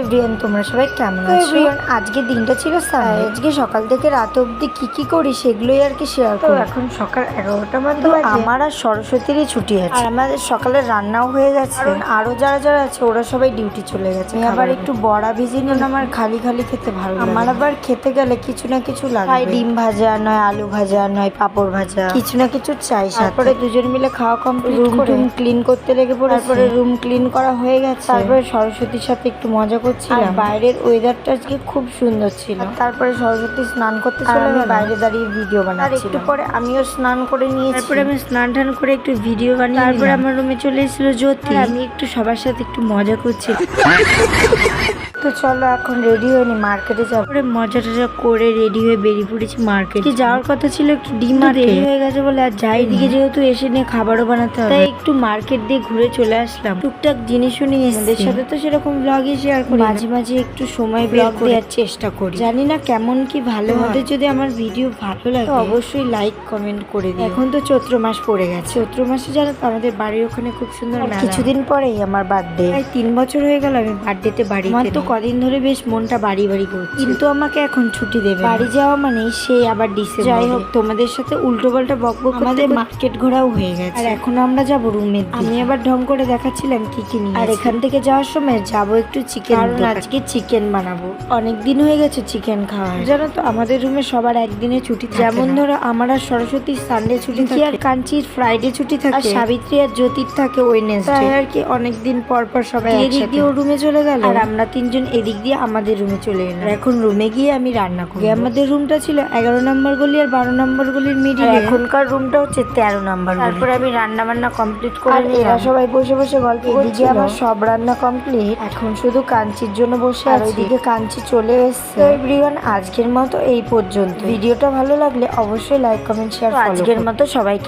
Everyone, তোমরা সবাই কেমন আছো? এভরিওয়ান, আজকে দিনটা ছিল সানডে। আজকে সকাল থেকে রাত অবধি কি করি সেগুলোই আর কি শেয়ার করব। এখন সকাল 11টা মতো বাজে। আমার আর সরস্বতীরই ছুটি আছে, আর আমাদের সকালে রান্নাও হয়ে গেছে। আরো যারা আছে ওরা সবাই ডিউটি চলে গেছে। আমি আবার একটু বড়া ভেজে নিলাম, আমার খালি খেতে ভালো লাগে। আমার আবার খেতে গেলে কিছু না কিছু লাগে, হয় ডিম ভাজা, নয় আলু ভাজা, নয় পাপড় ভাজা, কিছু না কিছু চাই। তারপরে দুজন মিলে খাওয়া কমপ্লিট করে রুম ক্লিন করতে লেগে পড়ে। তারপরে রুম ক্লিন করা হয়ে গেছে। তারপরে সরস্বতীর সাথে একটু মজা করছিলাম। বাইরের ওয়েদারটা আজকে খুব সুন্দর ছিল। তারপরে সরস্বতী স্নান করতে চলে গেল, বাইরে দাঁড়িয়ে ভিডিও বানাচ্ছিলাম। আর একটু পরে আমিও স্নান করে নিয়েছি। তারপরে আমি স্নান টান করে একটু ভিডিও বানিয়ে তারপরে আমার রুমে চলে এসেছিল জ্যোতি। আমি একটু সবার সাথে একটু মজা করছি। তো চলো এখন রেডি হয়নি, মার্কেটে যাবো। মজা টজা করে রেডি হয়ে বেরিয়ে পড়েছি মার্কেটে। যাওয়ার কথা ছিল একটু দেরি হয়ে গেছে বলে আর যাই। এদিকে যেহেতু এসে নিয়ে খাবারও বানাতে হবে, তাই একটু মার্কেট দিয়ে ঘুরে চলে আসলাম। টুকটাক জিনিসও নিয়ে এদের সাথে তো সেরকম ব্লগই শেয়ার করি, মাঝে মাঝে একটু সময় বের করে দেওয়ার চেষ্টা করি। জানি না কেমন কি ভালো হবে। যদি আমার ভিডিও ভালো লাগে অবশ্যই লাইক কমেন্ট করে দিও। এখন তো চৈত্র মাস পড়ে গেছে। চৈত্র মাসে জানো তো আমাদের বাড়ির ওখানে খুব সুন্দর মেলা। কিছুদিন পরেই আমার বার্থডে। প্রায় 3 বছর হয়ে গেল আমি বার্থডেতে বাড়ি। আমার তো কদিন ধরে বেশ মনটা বাড়ি করছে, কিন্তু আমাকে এখন ছুটি দেবে। বাড়ি যাওয়া মানে সেই আবার ডিসেম্বর। যাই হোক, তোমাদের সাথে উল্টো পাল্টা বকবক আমাদের মার্কেট ঘোরাও হয়ে গেছে। আর এখন আমরা যাব রুমে। আমি আবার ঢং করে দেখাচ্ছিলাম কি নিয়ে। আর এখান থেকে যাওয়ার সময় যাব একটু চিকেন, কারণ আজকে চিকেন বানাবো। অনেকদিন হয়ে গেছে চিকেন খাওয়া। জানো তো আমাদের রুমে সবার একদিনে ছুটি থাকে। যেমন ধরো আমার আর সরস্বতীর সানডে ছুটি থাকে, আর কাঞ্চির ফ্রাইডে ছুটি থাকে, আর সাবিত্রী আর জ্যোতির থাকে ওয়েডনেসডে। আর কি অনেকদিন পর সবাই এদিক দিয়ে ও রুমে চলে গেল, আর আমরা তিনজন এদিক দিয়ে আমাদের রুমে চলে এলাম। এখন রুমে গিয়ে আমি রান্না করি। আমাদের রুমটা ছিল 11 নম্বর গলি আর 12 নম্বর গলির মিডিলে। এখনকার রুমটা হচ্ছে 13 নম্বর। তারপরে আমি রান্না বান্না কমপ্লিট করে এরা সবাই বসে গল্প করছিল। আমার সব রান্না কমপ্লিট, এখন শুধু কাঞ্চির জন্য বসে আর ওইদিকে কাঞ্চি চলে এসেছে। এভরিওয়ান, আজকের মতো এই পর্যন্ত। ভিডিওটা ভালো লাগলে অবশ্যই লাইক কমেন্ট শেয়ার। আজকের মতো সবাইকে